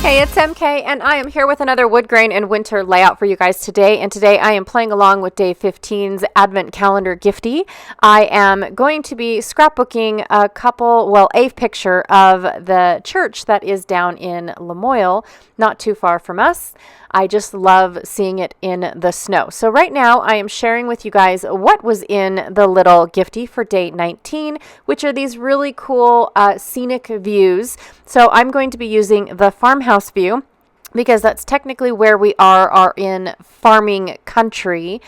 Hey, it's MK, and I am here with another Woodgrain and Winter layout for you guys today. And today I am playing along with Day 15's Advent Calendar Gifty. I am going to be scrapbooking a picture of the church that is down in Lamoille, not too far from us. I just love seeing it in the snow. So right now I am sharing with you guys what was in the little gifty for day 19, which are these really cool scenic views. So I'm going to be using the farmhouse view, because that's technically where we are in farming country,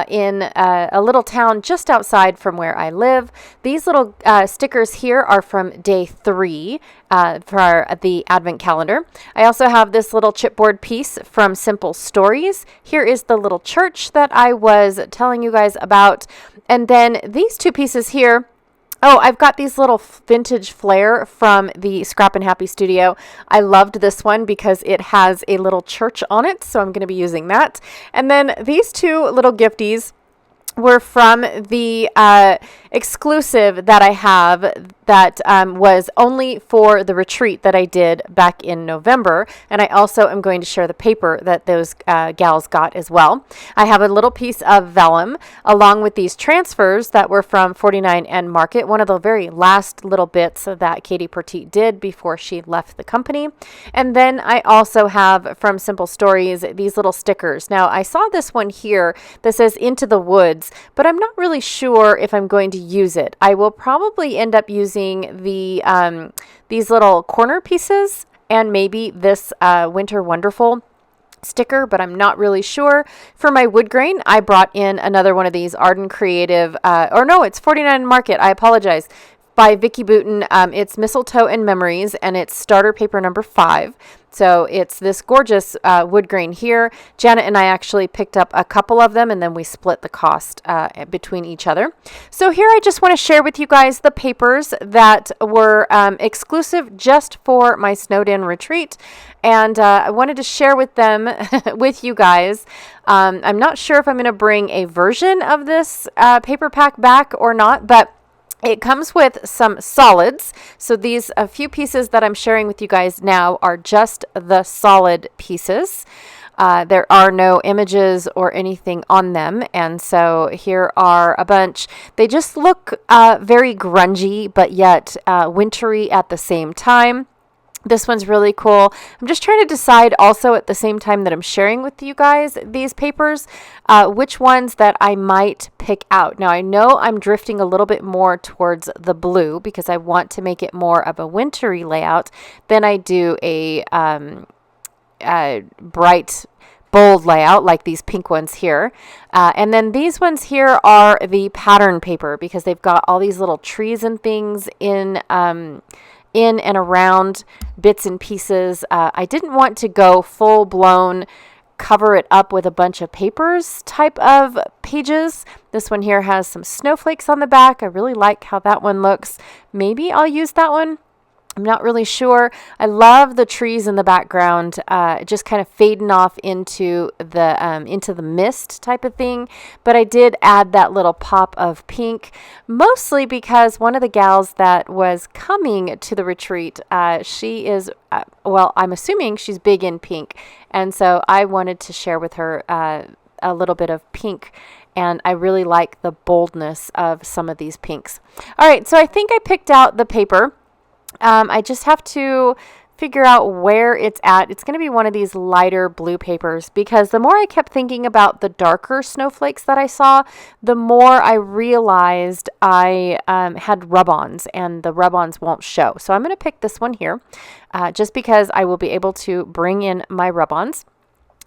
in a little town just outside from where I live. These little stickers here are from day 3 for the Advent calendar. I also have this little chipboard piece from Simple Stories. Here is the little church that I was telling you guys about. And then these two pieces here. Oh, I've got these little vintage flare from the Scrap and Happy Studio. I loved this one because it has a little church on it, so I'm going to be using that. And then these two little gifties were from the exclusive that I have that was only for the retreat that I did back in November. And I also am going to share the paper that those gals got as well. I have a little piece of vellum along with these transfers that were from 49 and Market, one of the very last little bits that Katie Pertit did before she left the company. And then I also have from Simple Stories these little stickers. Now I saw this one here that says Into the Woods, but I'm not really sure if I'm going to use it. I will probably end up using the these little corner pieces and maybe this Winter Wonderful sticker, but I'm not really sure. For my wood grain, I brought in another one of these Arden Creative, it's 49 Market. I apologize. By Vicki Booten. It's Mistletoe and Memories, and it's starter paper number 5. So it's this gorgeous wood grain here. Janet and I actually picked up a couple of them, and then we split the cost between each other. So here I just want to share with you guys the papers that were exclusive just for my snowed-in retreat. And I wanted to share with them, with you guys. I'm not sure if I'm going to bring a version of this paper pack back or not, but it comes with some solids. So these a few pieces that I'm sharing with you guys now are just the solid pieces. There are no images or anything on them. And so here are a bunch. They just look very grungy, but yet wintry at the same time. This one's really cool. I'm just trying to decide also at the same time that I'm sharing with you guys these papers, which ones that I might pick out. Now I know I'm drifting a little bit more towards the blue because I want to make it more of a wintry layout than I do a bright bold layout like these pink ones here. And then these ones here are the pattern paper because they've got all these little trees and things in and around bits and pieces. I didn't want to go full blown cover it up with a bunch of papers type of pages. This one here has some snowflakes on the back. I really like how that one looks. Maybe I'll use that one. I'm not really sure. I love the trees in the background, just kind of fading off into the mist type of thing. But I did add that little pop of pink, mostly because one of the gals that was coming to the retreat, she is, I'm assuming she's big in pink. And so I wanted to share with her a little bit of pink. And I really like the boldness of some of these pinks. All right, so I think I picked out the paper. I just have to figure out where it's at. It's going to be one of these lighter blue papers because the more I kept thinking about the darker snowflakes that I saw, the more I realized I had rub-ons and the rub-ons won't show. So I'm going to pick this one here just because I will be able to bring in my rub-ons.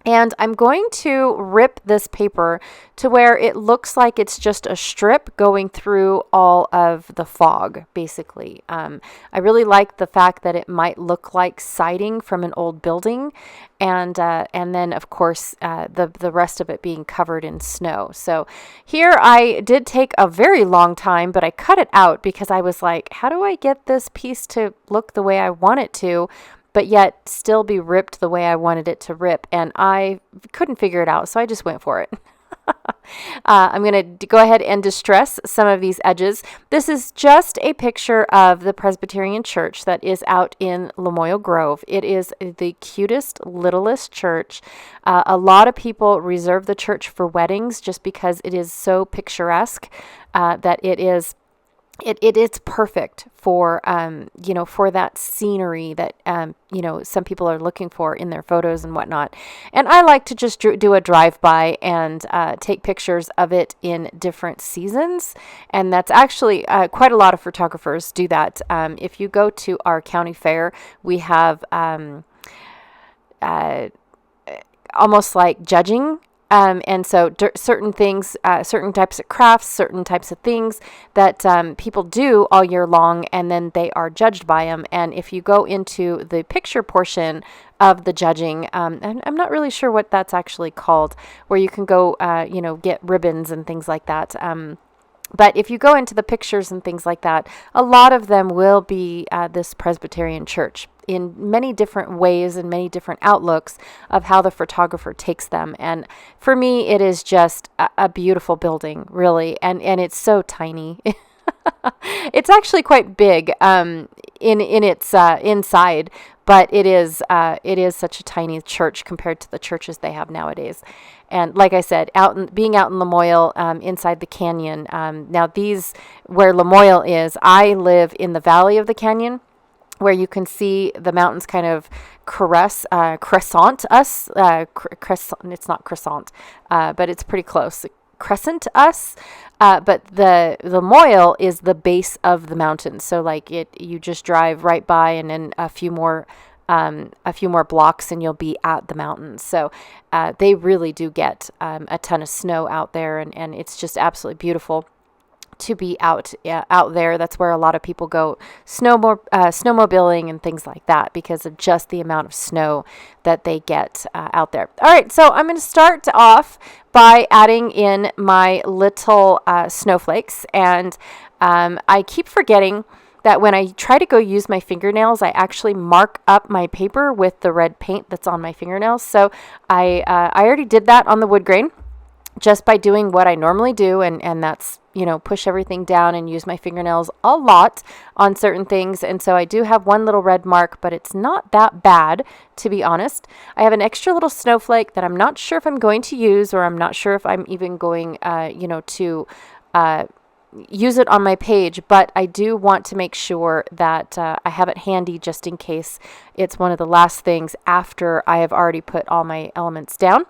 And I'm going to rip this paper to where it looks like it's just a strip going through all of the fog, basically. I really like the fact that it might look like siding from an old building. And then, of course, the rest of it being covered in snow. So here I did take a very long time, but I cut it out because I was like, how do I get this piece to look the way I want it to, but yet still be ripped the way I wanted it to rip? And I couldn't figure it out, so I just went for it. I'm going to go ahead and distress some of these edges. This is just a picture of the Presbyterian church that is out in Lamoille Grove. It is the cutest, littlest church. A lot of people reserve the church for weddings just because it is so picturesque that it is perfect for, for that scenery that, some people are looking for in their photos and whatnot. And I like to just do a drive-by and take pictures of it in different seasons. And that's actually quite a lot of photographers do that. If you go to our county fair, we have almost like judging. And so certain things, certain types of crafts, certain types of things that people do all year long, and then they are judged by them. And if you go into the picture portion of the judging, and I'm not really sure what that's actually called, where you can go, get ribbons and things like that. But if you go into the pictures and things like that, a lot of them will be this Presbyterian church in many different ways and many different outlooks of how the photographer takes them. And for me, it is just a beautiful building, really. And it's so tiny. It's actually quite big in its inside, but it is such a tiny church compared to the churches they have nowadays. And like I said, being out in Lamoille, inside the canyon. Now where Lamoille is, I live in the valley of the canyon, where you can see the mountains kind of crescent us. It's not crescent, but it's pretty close. Crescent us. But the Lamoille is the base of the mountain. So like you just drive right by, and then a few more blocks and you'll be at the mountains. So they really do get a ton of snow out there, and it's just absolutely beautiful to be out there. That's where a lot of people go snowmobiling and things like that, because of just the amount of snow that they get out there. All right, so I'm going to start off by adding in my little snowflakes, and I keep forgetting that when I try to go use my fingernails, I actually mark up my paper with the red paint that's on my fingernails. So I already did that on the wood grain just by doing what I normally do, and that's, push everything down and use my fingernails a lot on certain things. And so I do have one little red mark, but it's not that bad, to be honest. I have an extra little snowflake that I'm not sure if I'm going to use, or I'm not sure if I'm even going, to use it on my page, but I do want to make sure that I have it handy just in case it's one of the last things after I have already put all my elements down.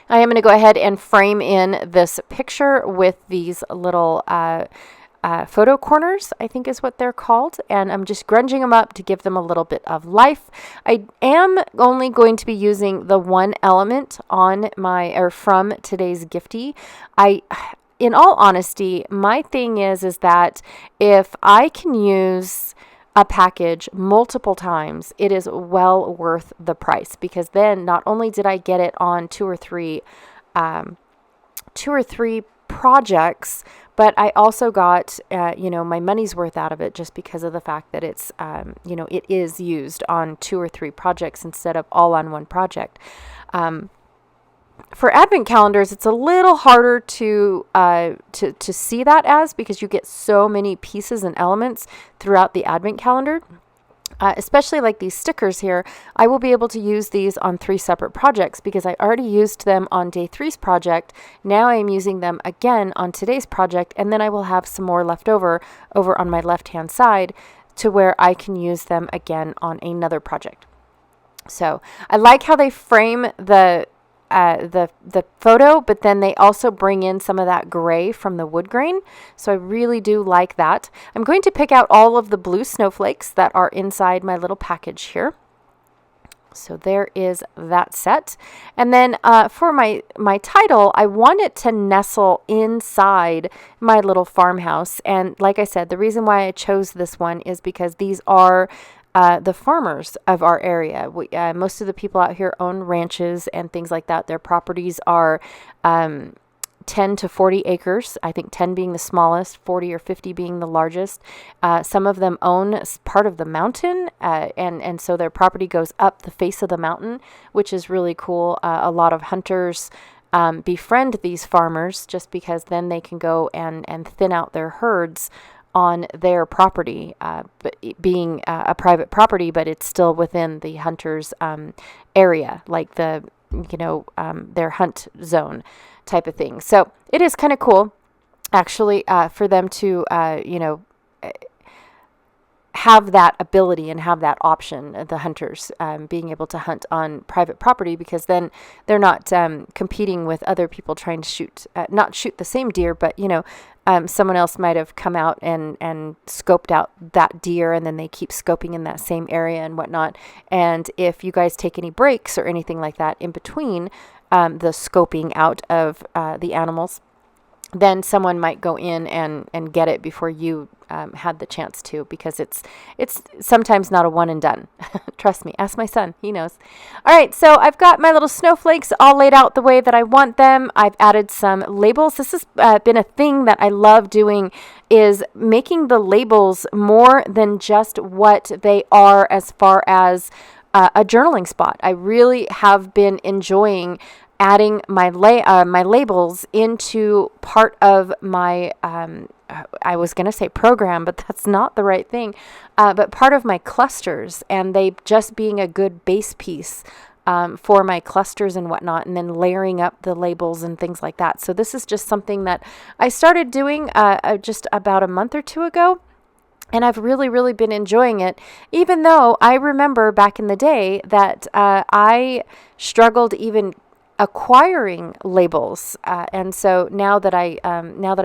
I am going to go ahead and frame in this picture with these little photo corners, I think is what they're called, and I'm just grunging them up to give them a little bit of life. I am only going to be using the one element from today's Gifty. In all honesty, my thing is that if I can use a package multiple times, it is well worth the price, because then not only did I get it on two or three projects, but I also got, my money's worth out of it, just because of the fact that it's, it is used on 2 or 3 projects instead of all on one project. For advent calendars, it's a little harder to see that as, because you get so many pieces and elements throughout the advent calendar. Especially like these stickers here, I will be able to use these on 3 separate projects, because I already used them on day 3's project. Now I am using them again on today's project, and then I will have some more left over on my left-hand side, to where I can use them again on another project. So I like how they frame the photo, but then they also bring in some of that gray from the wood grain. So I really do like that. I'm going to pick out all of the blue snowflakes that are inside my little package here. So there is that set. And then for my title, I want it to nestle inside my little farmhouse. And like I said, the reason why I chose this one is because these are the farmers of our area. Most of the people out here own ranches and things like that. Their properties are 10 to 40 acres, I think 10 being the smallest, 40 or 50 being the largest. Some of them own part of the mountain, and so their property goes up the face of the mountain, which is really cool. A lot of hunters befriend these farmers, just because then they can go and thin out their herds on their property, but being a private property, but it's still within the hunter's area, like their hunt zone type of thing. So it is kind of cool, actually, for them to, have that ability and have that option, the hunters being able to hunt on private property, because then they're not competing with other people trying to not shoot the same deer, but someone else might have come out and scoped out that deer, and then they keep scoping in that same area and whatnot. And if you guys take any breaks or anything like that in between the scoping out of the animals, then someone might go in and get it before you had the chance to, because it's sometimes not a one and done. Trust me, ask my son, he knows. All right, so I've got my little snowflakes all laid out the way that I want them. I've added some labels. This has been a thing that I love doing, is making the labels more than just what they are as far as a journaling spot. I really have been enjoying adding my labels into part of my, I was going to say program, but that's not the right thing, but part of my clusters, and they just being a good base piece for my clusters and whatnot, and then layering up the labels and things like that. So this is just something that I started doing just about a month or two ago. And I've really, really been enjoying it, even though I remember back in the day that I struggled even acquiring labels, and so now that I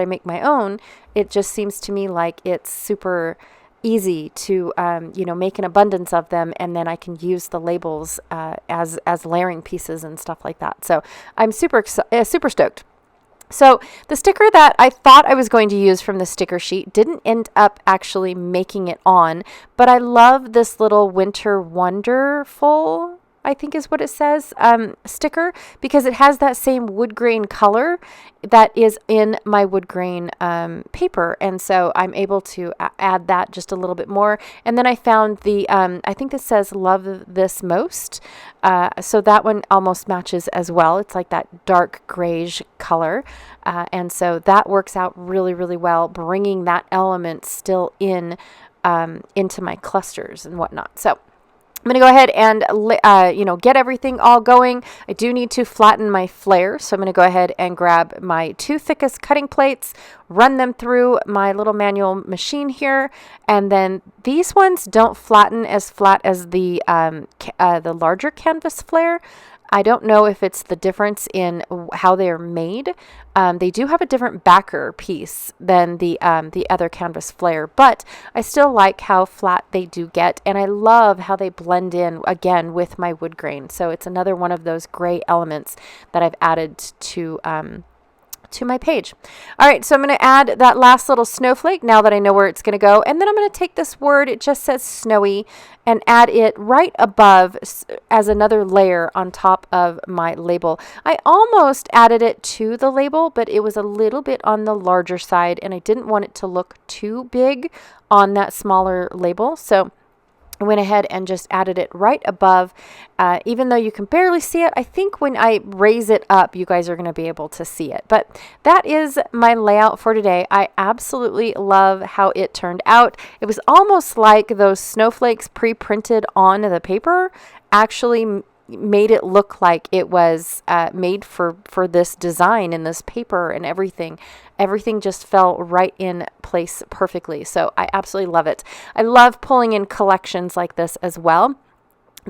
make my own, it just seems to me like it's super easy to make an abundance of them, and then I can use the labels as layering pieces and stuff like that. So I'm super stoked. So the sticker that I thought I was going to use from the sticker sheet didn't end up actually making it on, but I love this little Winter Wonderful, I think is what it says, sticker, because it has that same wood grain color that is in my wood grain paper. And so I'm able to add that just a little bit more. And then I found the, I think this says love this most. So that one almost matches as well. It's like that dark grayish color. And so that works out really, really well, bringing that element still in into my clusters and whatnot. So I'm going to go ahead and, get everything all going. I do need to flatten my flare, so I'm going to go ahead and grab my 2 thickest cutting plates, run them through my little manual machine here, and then these ones don't flatten as flat as the larger canvas flare. I don't know if it's the difference in how they are made. They do have a different backer piece than the other canvas flare, but I still like how flat they do get, and I love how they blend in again with my wood grain. So it's another one of those gray elements that I've added to my page. All right, so I'm going to add that last little snowflake now that I know where it's going to go. And then I'm going to take this word, it just says snowy, and add it right above as another layer on top of my label. I almost added it to the label, but it was a little bit on the larger side, and I didn't want it to look too big on that smaller label. So I went ahead and just added it right above, even though you can barely see it. I think when I raise it up, you guys are going to be able to see it. But that is my layout for today. I absolutely love how it turned out. It was almost like those snowflakes pre-printed on the paper actually made it look like it was made for this design and this paper and everything. Everything just fell right in place perfectly. So I absolutely love it. I love pulling in collections like this as well,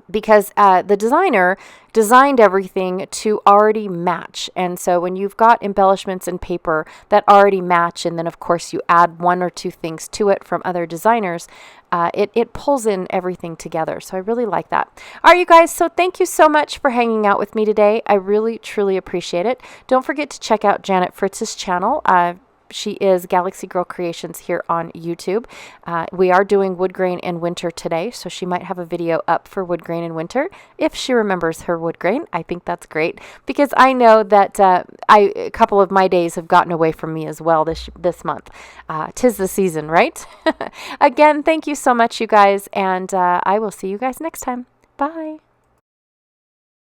because the designer designed everything to already match. And so when you've got embellishments and paper that already match, and then of course you add 1 or 2 things to it from other designers, it pulls in everything together. So I really like that. All right, you guys, so thank you so much for hanging out with me today. I really, truly appreciate it. Don't forget to check out Janet Fritz's channel. She is Galaxy Girl Creations here on YouTube. We are doing Woodgrain and Winter today, so she might have a video up for Woodgrain and Winter if she remembers her woodgrain. I think that's great, because I know that a couple of my days have gotten away from me as well this month. 'Tis the season, right? Again, thank you so much, you guys, and I will see you guys next time. Bye.